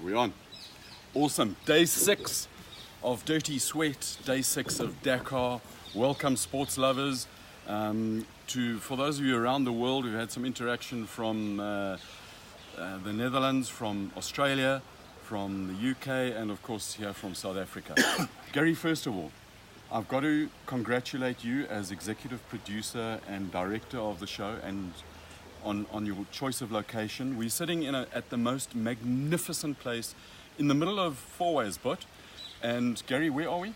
We're on. Awesome. Day 6 of DirTiSweat, day 6 of Dakar. Welcome, sports lovers. For those of you around the world who had some interaction from the Netherlands, from Australia, from the UK, and of course here from South Africa. Gary, first of all, I've got to congratulate you as executive producer and director of the show and on your choice of location. We're sitting at the most magnificent place in the middle of Four Ways But. And Gary, where are we?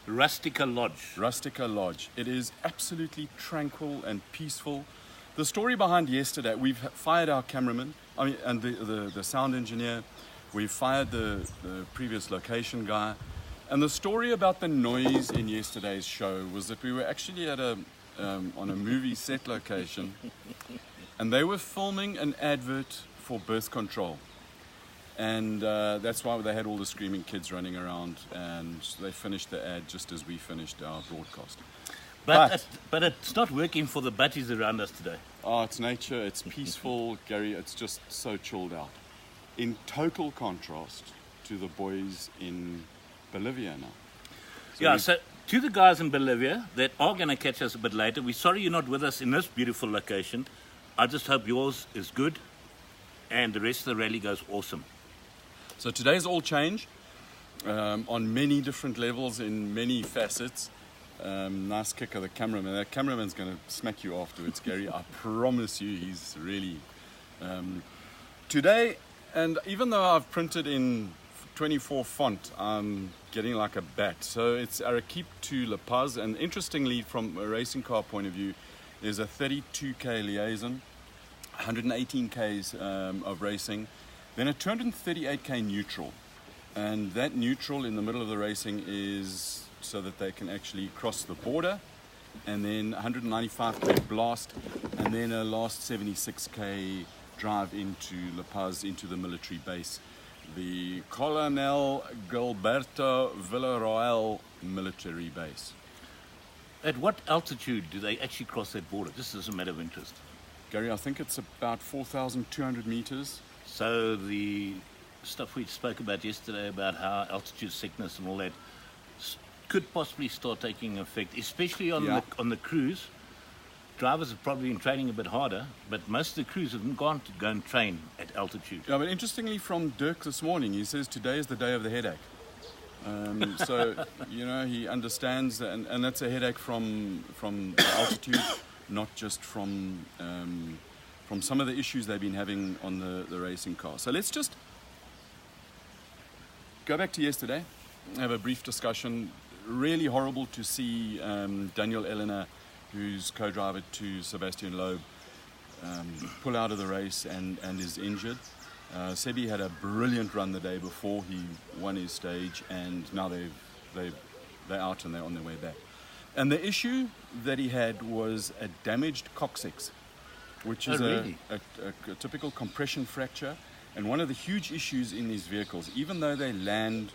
Rustica Lodge. Rustica Lodge. It is absolutely tranquil and peaceful. The story behind yesterday, we've fired our cameraman, and the sound engineer. We've fired the previous location guy. And the story about the noise in yesterday's show was that we were actually at on a movie set location, and they were filming an advert for birth control. And that's why they had all the screaming kids running around, and they finished the ad just as we finished our broadcast. But it's not working for the budgies around us today. Oh, it's nature, it's peaceful, Gary, it's just so chilled out. In total contrast to the boys in Bolivia now. So to the guys in Bolivia that are going to catch us a bit later, we're sorry you're not with us in this beautiful location. I just hope yours is good and the rest of the rally goes awesome. So today's all change on many different levels in many facets. Nice kick of the cameraman. That cameraman's going to smack you afterwards, Gary. I promise you, he's really... Today, and even though I've printed in 24 font, I'm getting like a bat. So it's Arequipa to La Paz, and interestingly, from a racing car point of view, there's a 32k liaison, 118 k's of racing, then a 238k neutral, and that neutral in the middle of the racing is so that they can actually cross the border, and then 195k blast, and then a last 76k drive into La Paz, into the military base, the Colonel Gilberto Villarroel military base. At what altitude do they actually cross that border? Just as a matter of interest. Gary, I think it's about 4,200 meters. So the stuff we spoke about yesterday about how altitude sickness and all that could possibly start taking effect, especially on the cruise. Drivers have probably been training a bit harder, but most of the crews have gone to go and train at altitude. Yeah, but interestingly from Dirk this morning, he says today is the day of the headache. So, he understands that, and that's a headache from altitude, not just from some of the issues they've been having on the racing car. So let's just go back to yesterday, have a brief discussion. Really horrible to see Daniel Elena, who's co-driver to Sebastian Loeb, pull out of the race and is injured. Sebi had a brilliant run the day before he won his stage, and now they're out and they're on their way back. And the issue that he had was a damaged coccyx, which is a typical compression fracture. And one of the huge issues in these vehicles, even though they land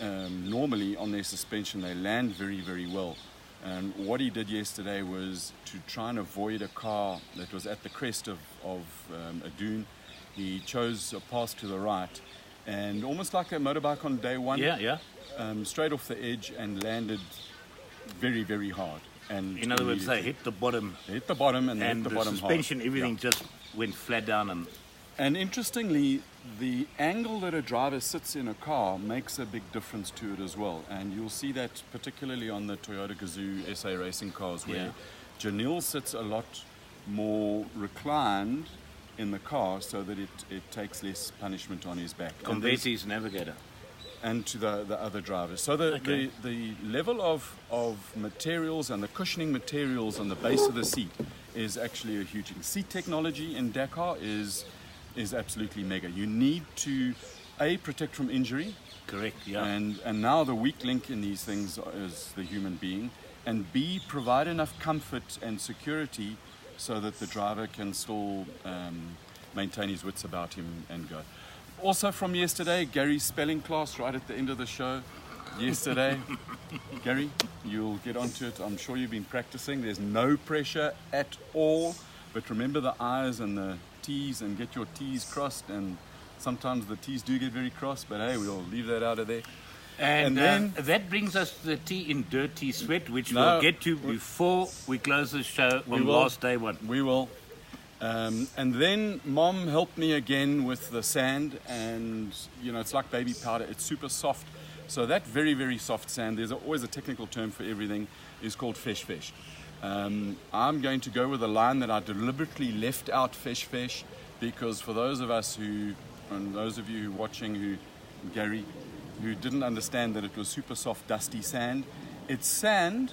normally on their suspension, they land very, very well. And what he did yesterday was to try and avoid a car that was at the crest of a dune. He chose a path to the right, and almost like a motorbike on day one, straight off the edge and landed very, very hard. And in other words, they hit the bottom. They hit the bottom and hit the the bottom suspension, hard. everything just went flat down. And interestingly, the angle that a driver sits in a car makes a big difference to it as well. And you'll see that particularly on the Toyota Gazoo SA racing cars, where Janil sits a lot more reclined in the car so that it takes less punishment on his back. Compared to his navigator. And to the other drivers. So the level of materials and the cushioning materials on the base of the seat is actually a huge thing. Seat technology in Dakar is absolutely mega. You need to protect from injury. Correct, yeah. And now the weak link in these things is the human being, and B, provide enough comfort and security so that the driver can still maintain his wits about him and go. Also from yesterday, Gary's spelling class right at the end of the show yesterday. Gary, you'll get onto it. I'm sure you've been practicing. There's no pressure at all, but remember the I's and the T's and get your T's crossed and Sometimes the T's do get very cross, but hey, we'll leave that out of there. And then that brings us to the tea in DirTiSweat, which No, we'll get to before we close the show on will. last day one. we will. And then Mom helped me again with the sand, and it's like baby powder. It's super soft. So that very, very soft sand, there's always a technical term for everything, is called fesh. I'm going to go with a line that I deliberately left out fesh, because for those of us and those of you watching Gary, who didn't understand that it was super soft, dusty sand, it's sand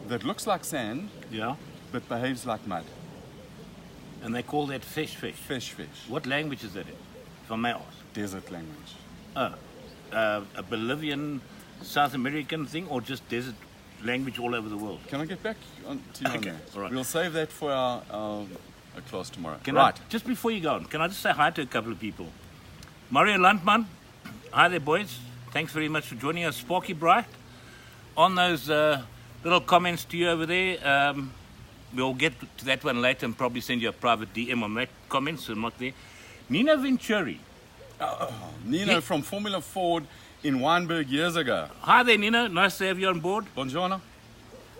that looks like sand, Yeah. but behaves like mud. And they call that fesh. Fesh. What language is that in? If I may ask. Desert language. Oh, a Bolivian, South American thing, or just desert language all over the world? Can I get back to you on Okay, that? all right. We'll save that for our class tomorrow. Just before you go on, can I just say hi to a couple of people? Mario Landman, hi there, boys. Thanks very much for joining us. Sparky Bright, on those little comments to you over there. We'll get to that one later and probably send you a private DM on that comment, so I'm not there. Nina Venturi. Nino Yeah. from Formula Ford in Weinberg years ago. Hi there, Nina. Nice to have you on board. Buongiorno.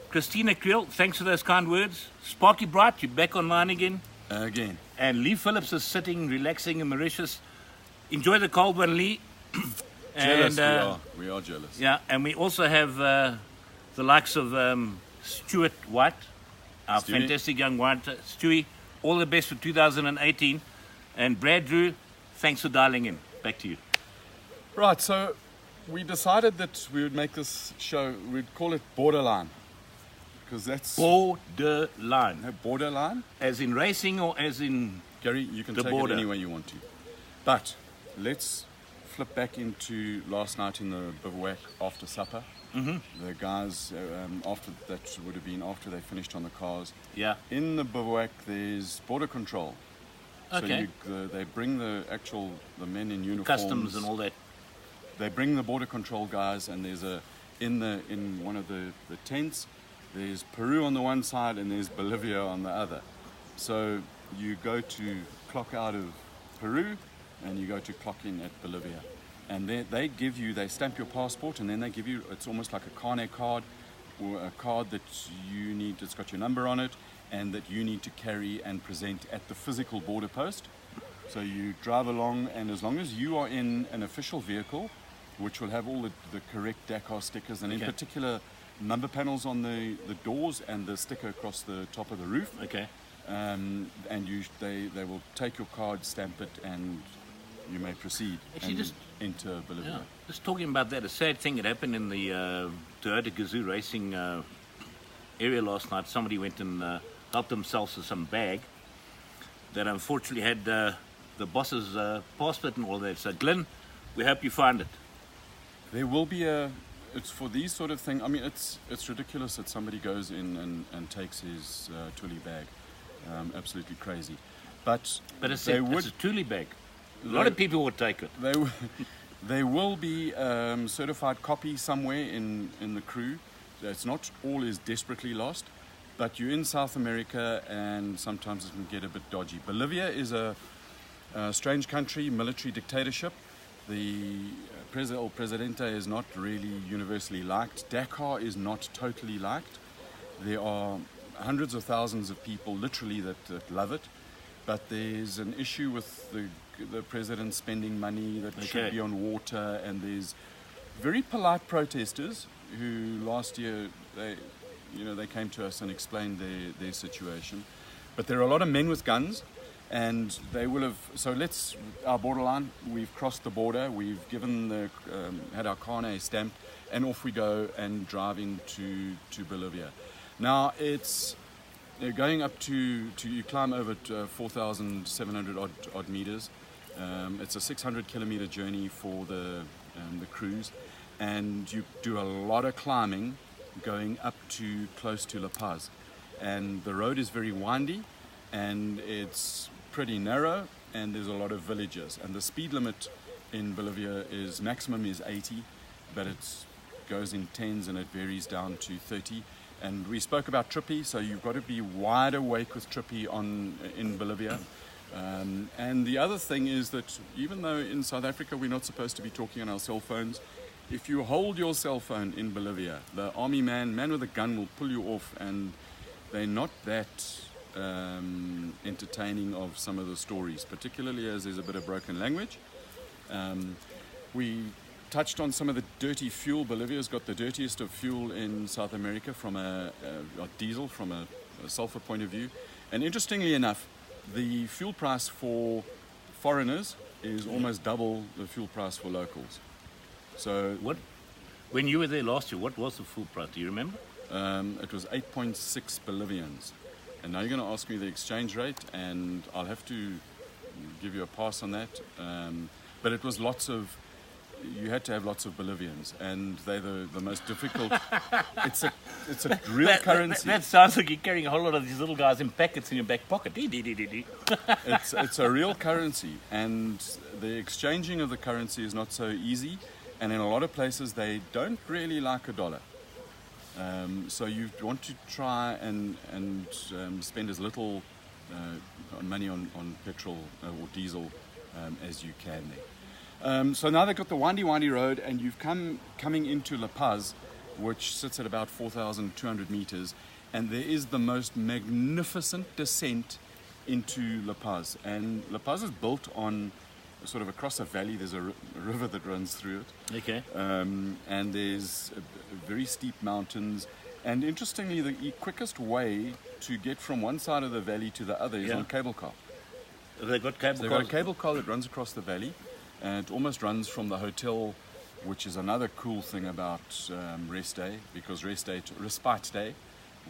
Christina Creel, thanks for those kind words. Sparky Bright, you're back online again. Again. And Lee Phillips is sitting, relaxing in Mauritius. Enjoy the cold one, Lee. Jealous, we are jealous. Yeah, and we also have the likes of Stuart White, our Stewie. fantastic young White. Stewie, all the best for 2018. And Brad Drew, thanks for dialing in. Back to you. Right, so we decided that we would make this show, we'd call it Borderline. Because that's... Borderline. No, Borderline? As in racing or as in... Gary, you can The take border. it any way you want to. But let's flip back into last night in the bivouac after supper. Mm-hmm. The guys, after that would have been after they finished on the cars. Yeah. In the bivouac, there's border control. Okay. So they bring the men in uniforms. Customs and all that. They bring the border control guys, and there's in one of the tents, there's Peru on the one side and there's Bolivia on the other. So you go to clock out of Peru and you go to clock in at Bolivia. And they stamp your passport, and then they give you, it's almost like a carnet card, or a card that you need, it's got your number on it, and that you need to carry and present at the physical border post. So you drive along, and as long as you are in an official vehicle, which will have all the correct Dakar stickers, and in Okay. particular number panels on the doors and the sticker across the top of the roof, Okay. and they will take your card, stamp it, and you may proceed Actually, and just- enter Bolivia. Yeah. Just talking about that, a sad thing that happened in the Toyota Gazoo racing area last night. Somebody went and helped themselves to some bag that unfortunately had the boss's passport and all that. So Glenn, we hope you find it. There will be it's for these sort of things. I mean, it's ridiculous that somebody goes in and takes his Tuli bag. Absolutely crazy. But it's a Thule bag. A lot of people would take it. There will be certified copy somewhere in the crew. It's not all is desperately lost, but you're in South America and sometimes it can get a bit dodgy. Bolivia is a strange country, military dictatorship. The Presidente is not really universally liked. Dakar is not totally liked. There are hundreds of thousands of people literally that love it, but there's an issue with the president spending money that should be on water, and there's very polite protesters who last year they came to us and explained their situation. But there are a lot of men with guns, and they will have. So our borderline. We've crossed the border. We've had our carnet stamped, and off we go and driving to Bolivia. Now it's going up to you climb over 4,700 odd meters. It's a 600-kilometer journey for the cruise, and you do a lot of climbing going up to close to La Paz. And the road is very windy, and it's pretty narrow, and there's a lot of villages. And the speed limit in Bolivia maximum is 80, but it goes in 10s and it varies down to 30. And we spoke about Trippy, so you've got to be wide awake with Trippy in Bolivia. And the other thing is that even though in South Africa we're not supposed to be talking on our cell phones, if you hold your cell phone in Bolivia, the army man with a gun will pull you off, and they're not that entertaining of some of the stories, particularly as there's a bit of broken language. We touched on some of the dirty fuel. Bolivia's got the dirtiest of fuel in South America from a diesel, from a sulfur point of view. And interestingly enough, the fuel price for foreigners is almost double the fuel price for locals. So when you were there last year, what was the fuel price? Do you remember? It was 8.6 Bolivians. And now you're going to ask me the exchange rate, and I'll have to give you a pass on that. But it was you had to have lots of Bolivians, and they're the most difficult. It's a real currency. That sounds like you're carrying a whole lot of these little guys in packets in your back pocket. It's a real currency, and the exchanging of the currency is not so easy. And in a lot of places, they don't really like a dollar. So you want to try and spend as little money on petrol or diesel as you can there. So now they've got the windy road, and you've coming into La Paz, which sits at about 4,200 meters, and there is the most magnificent descent into La Paz. And La Paz is built on sort of across a valley. There's a river that runs through it. Okay. And there's very steep mountains. And interestingly, the quickest way to get from one side of the valley to the other is on cable car. They've got cable So they've got a cable car that runs across the valley, and it almost runs from the hotel, which is another cool thing about rest day, because respite day,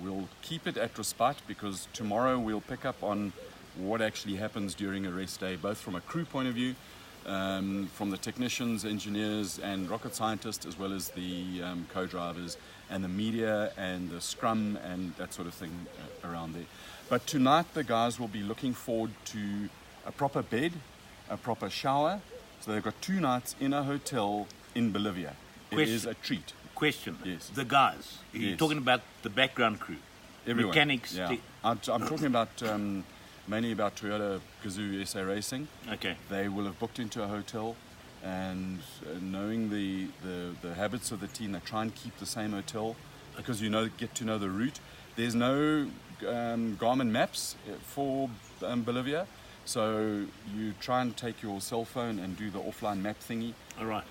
we'll keep it at respite, because tomorrow we'll pick up on what actually happens during a rest day, both from a crew point of view, from the technicians, engineers, and rocket scientists, as well as the co-drivers and the media and the scrum and that sort of thing around there. But tonight the guys will be looking forward to a proper bed, a proper shower. So they've got 2 nights in a hotel in Bolivia. It is a treat. Question. Yes. The guys. You're Yes. talking about the background crew. Everyone. Mechanics. Yeah. I'm talking about mainly about Toyota Gazoo SA Racing. Okay. They will have booked into a hotel, and knowing the habits of the team, they try and keep the same hotel because get to know the route. There's no Garmin maps for Bolivia, so you try and take your cell phone and do the offline map thingy. All right.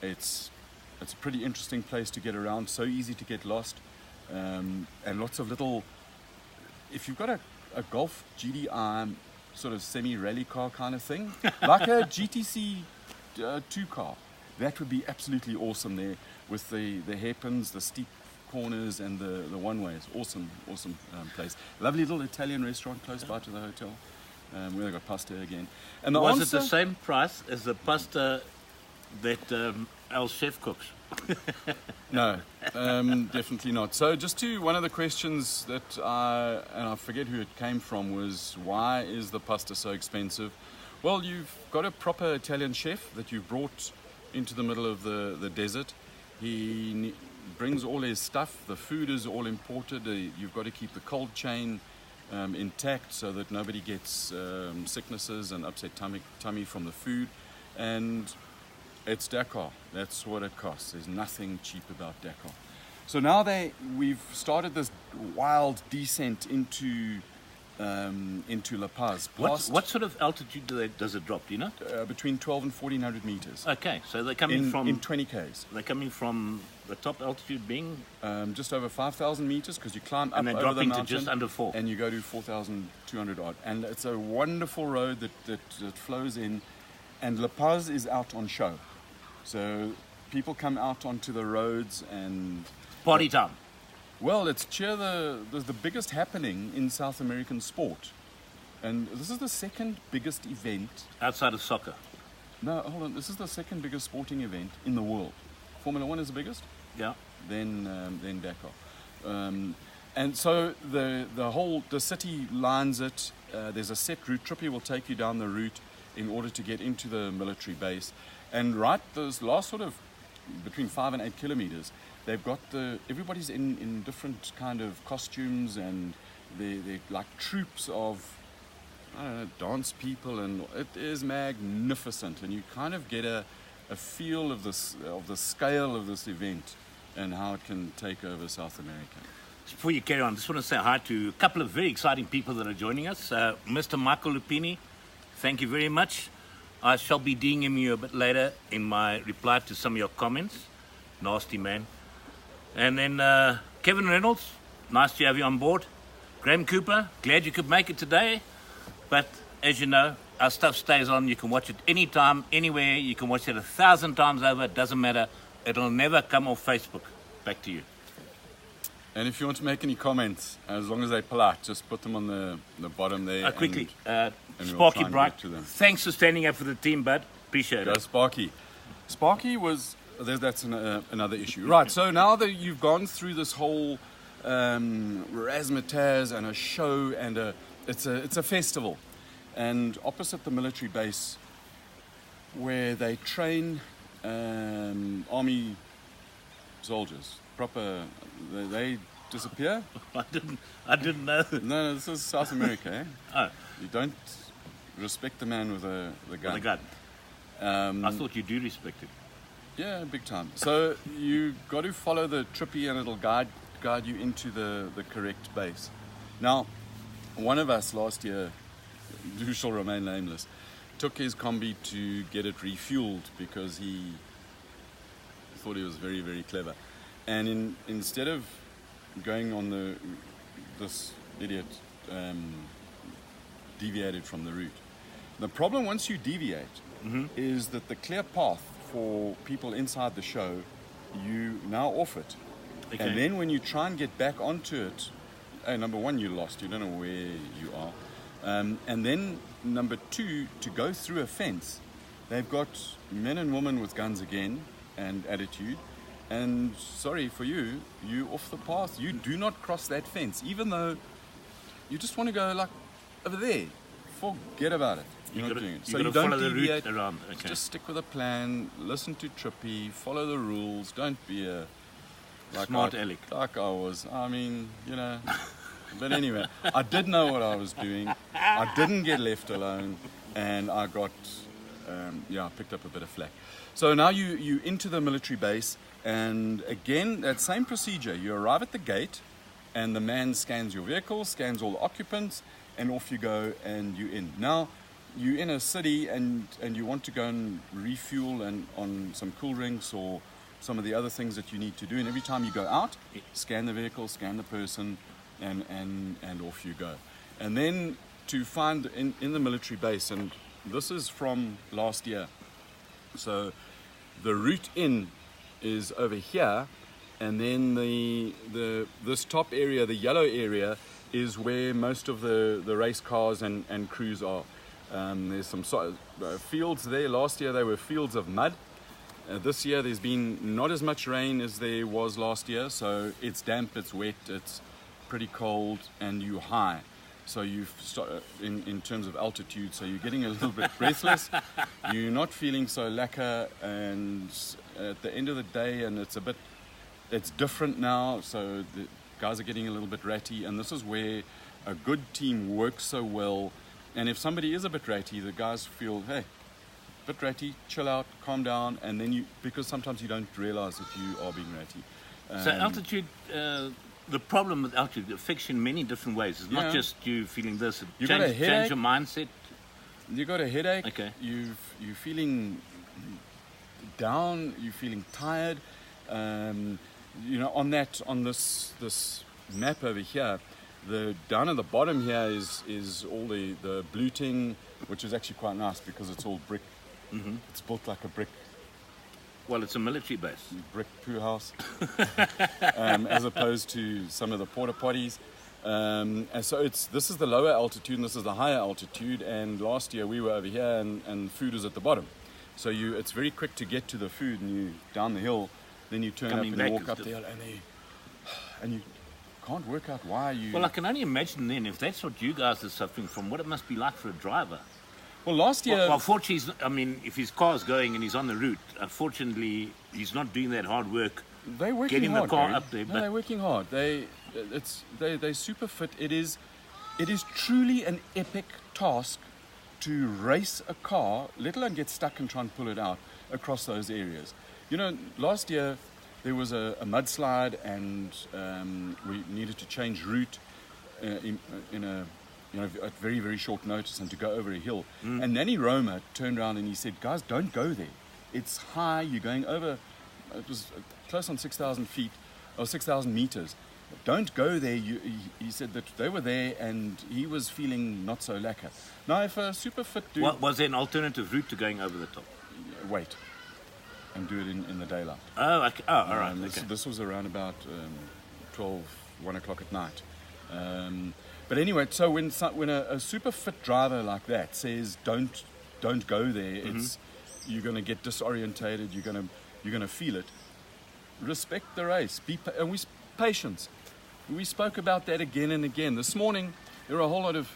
It's a pretty interesting place to get around. So easy to get lost, and lots of little. If you've got a Golf GDI sort of semi-rally car kind of thing, like a GTC 2 car, that would be absolutely awesome there, with the hairpins, the steep corners, and the one-ways. Awesome place. Lovely little Italian restaurant close by to the hotel, where they got pasta again. And Was it the same price as the pasta that our chef cooks? No, definitely not. So just to one of the questions that I forget who it came from, was why is the pasta so expensive? Well, you've got a proper Italian chef that you've brought into the middle of the desert. He brings all his stuff. The food is all imported. You've got to keep the cold chain intact so that nobody gets sicknesses and upset tummy from the food. And it's Dakar. That's what it costs. There's nothing cheap about Dakar. So now we've started this wild descent into La Paz. What sort of altitude does it drop? Do you know? Between 12 and 1400 meters. Okay, so they're coming from in 20 k's. They're coming from the top altitude being just over 5,000 meters, because you climb up and then over the dropping mountain to just under 4, and you go to 4,200 odd. And it's a wonderful road that flows in, and La Paz is out on show. So people come out onto the roads and party time. Well, it's the biggest happening in South American sport, and this is the second biggest event Outside of soccer. No, hold on. This is the second biggest sporting event in the world. Formula One is the biggest. Yeah. Then Dakar, and so the city lines it. There's a set route. Trippy will take you down the route in order to get into the military base, and those last sort of between 5 and 8 kilometers, they've got everybody's in different kind of costumes, and they're like troops of I don't know, dance people, and it is magnificent. And you kind of get a feel of the scale of this event and how it can take over South America. Before you carry on, I just want to say hi to a couple of very exciting people that are joining us. Mr. Michael Lupini, thank you very much. I shall be DMing you a bit later in my reply to some of your comments. Nasty man. And then Kevin Reynolds, nice to have you on board. Graham Cooper, glad you could make it today. But as you know, our stuff stays on. You can watch it anytime, anywhere. You can watch it 1,000 times over. It doesn't matter. It'll never come off Facebook. Back to you. And if you want to make any comments, as long as they're polite, just put them on the bottom there. Quickly, and Sparky we'll Bright, to them. thanks for standing up for the team, bud. Appreciate Go it. Sparky. Sparky was, that's another issue. Right, so now that you've gone through this whole razzmatazz and a show and it's a festival. And opposite the military base where they train army soldiers, proper, they disappear. I didn't know. No, this is South America. Eh? Oh, You don't respect the man with the gun. the gun. I thought you do respect it. Yeah, big time. So you got to follow the trippy, and it'll guide you into the correct base. Now, one of us last year, who shall remain nameless, took his combi to get it refueled because he thought he was very, very clever. And instead of going on this idiot deviated from the route. The problem once you deviate is that the clear path for people inside the show, you now off it. Okay. And then when you try and get back onto it, number one, you're lost. You don't know where you are. And then number two, to go through a fence, they've got men and women with guns again and attitude. And sorry for you, you off the path. You do not cross that fence, even though you just want to go like over there. Forget about it. You're not doing it. So you don't follow deviate. the route around. Okay. Just stick with a plan. Listen to Trippy. Follow the rules. Don't be a Smart aleck. like I was. I mean, you know. But anyway, I did know what I was doing. I didn't get left alone, and I got, I picked up a bit of flack. So now you into the military base, and again, that same procedure. You arrive at the gate, and the man scans your vehicle, scans all the occupants, and off you go, and you're in. Now, you're in a city, and you want to go and refuel and on some cool drinks or some of the other things that you need to do. And every time you go out, scan the vehicle, scan the person, and off you go. And then to find in the military base, and this is from last year. So the route in is over here, and then this top area, the yellow area, is where most of the race cars and crews are. There's some fields there. Last year they were fields of mud. This year there's been not as much rain as there was last year, so it's damp, it's wet, it's pretty cold, and you're high. So you've in terms of altitude, so you're getting a little bit breathless. You're not feeling so lacquer, and at the end of the day, and it's different now. So the guys are getting a little bit ratty, and this is where a good team works so well. And if somebody is a bit ratty, the guys feel, hey, bit ratty, chill out, calm down, and then because sometimes you don't realize that you are being ratty. So altitude, the problem with altitude affects you in many different ways. It's not just you feeling this. It change your mindset. You got a headache. Okay. You're feeling down. You're feeling tired. On this map over here, down at the bottom here is all the bluting, which is actually quite nice because it's all brick. Mm-hmm. It's built like a brick. Well, it's a military base. Brick poo house, as opposed to some of the porta potties. And so this is the lower altitude and this is the higher altitude. And last year we were over here and food is at the bottom. So it's very quick to get to the food, and you down the hill, then you turn up and you walk up the hill, and you can't work out why you. Well, I can only imagine then if that's what you guys are suffering from, what it must be like for a driver. Well, last year... Well, fortunately, if his car's going and he's on the route, unfortunately, he's not doing that hard work. They're working getting hard, the car Gary. up there. No, they're working hard. They're super fit. It is It is truly an epic task to race a car, let alone get stuck and try and pull it out across those areas. You know, last year there was a mudslide, and we needed to change route at very, very short notice and to go over a hill. And Nanny Roma turned around and he said, guys, don't go there. It's high, you're going over, it was close on 6,000 feet, or 6,000 meters. Don't go there. He said that they were there and he was feeling not so lacquer. Now, if a super fit dude... Was there an alternative route to going over the top? Wait. And do it in the daylight. Oh, okay. Oh, all right. This was around about 1 o'clock at night. But anyway, so when a super fit driver like that says don't go there, it's you're going to get disorientated. You're going to feel it. Respect the race. Patience. We spoke about that again and again. This morning there are a whole lot of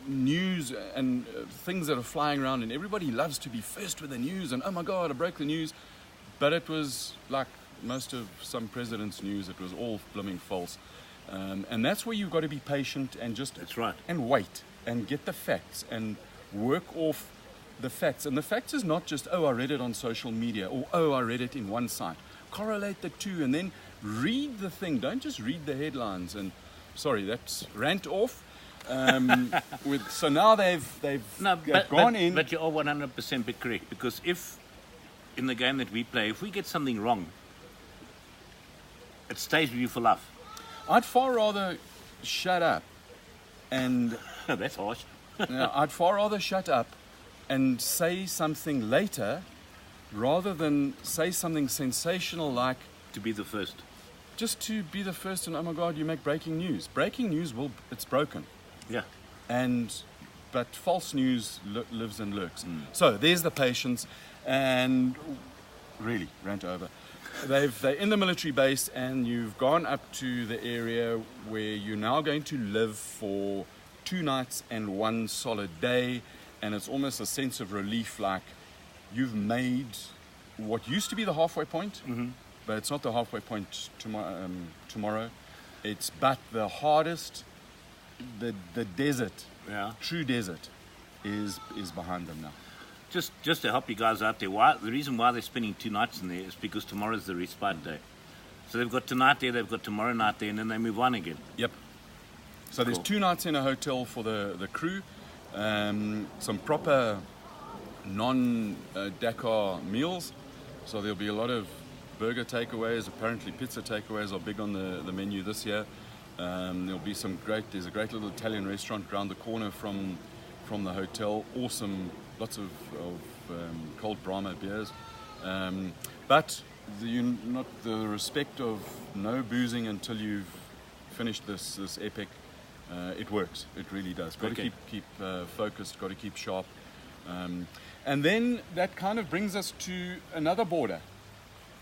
news and things that are flying around, and everybody loves to be first with the news and oh my God, I broke the news. But it was like most of some president's news, it was all blooming false. And that's where you've got to be patient and just that's right. And wait and get the facts and work off the facts. And the facts is not just, oh, I read it on social media, or oh, I read it in one site. Correlate the two and then read the thing. Don't just read the headlines. And sorry, that's rant off. So now they've gone in. But you are 100% correct, because if in the game that we play, if we get something wrong, it stays with you for life. I'd far rather shut up and that's harsh. I'd far rather shut up and say something later rather than say something sensational like to be the first. Just to be the first, and oh my God, you make breaking news. Breaking news it's broken. Yeah. But false news lives and lurks. So there's the patience, and really rant over. They're in the military base, and you've gone up to the area where you're now going to live for 2 nights and 1 solid day, and it's almost a sense of relief, like you've made what used to be the halfway point, but it's not the halfway point tomorrow. It's but the hardest, the desert, true desert, is behind them now. Just to help you guys out there, the reason why they're spending 2 nights in there is because tomorrow's the respite day. So they've got tonight there, they've got tomorrow night there, and then they move on again. Yep. So there's 2 nights in a hotel for the crew, some proper non-Dakar meals. So there'll be a lot of burger takeaways. Apparently pizza takeaways are big on the menu this year. There'll be there's a great little Italian restaurant around the corner from the hotel. Awesome. Lots of cold Brahma beers, but not the respect of no boozing until you've finished this epic. It works. It really does. Got to keep focused. Got to keep sharp, and then that kind of brings us to another border,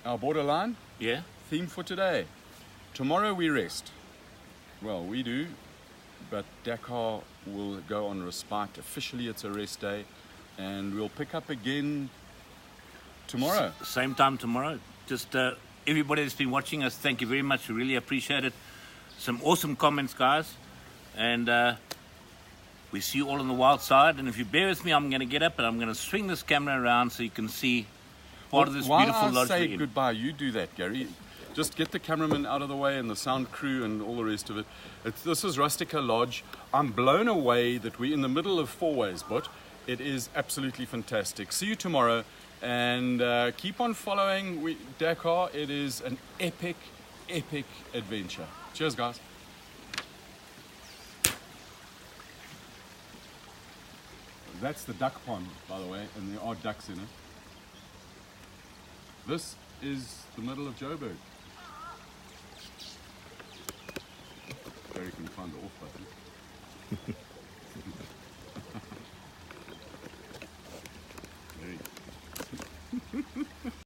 our borderline. Yeah. Theme for today. Tomorrow we rest. Well, we do, but Dakar will go on respite. Officially, it's a rest day. And we'll pick up again tomorrow. Same time tomorrow. Just everybody that's been watching us, thank you very much. We really appreciate it. Some awesome comments, guys. And we see you all on the wild side. And if you bear with me, I'm going to get up and I'm going to swing this camera around so you can see part of this beautiful lodge. While I say goodbye, you do that, Gary. Just get the cameraman out of the way and the sound crew and all the rest of it. This is Rustica Lodge. I'm blown away that we're in the middle of Four Ways, but it is absolutely fantastic. See you tomorrow, and keep on following Dakar. It is an epic, epic adventure. Cheers, guys. That's the duck pond, by the way, and there are ducks in it. This is the middle of Joburg. There you can find the off button.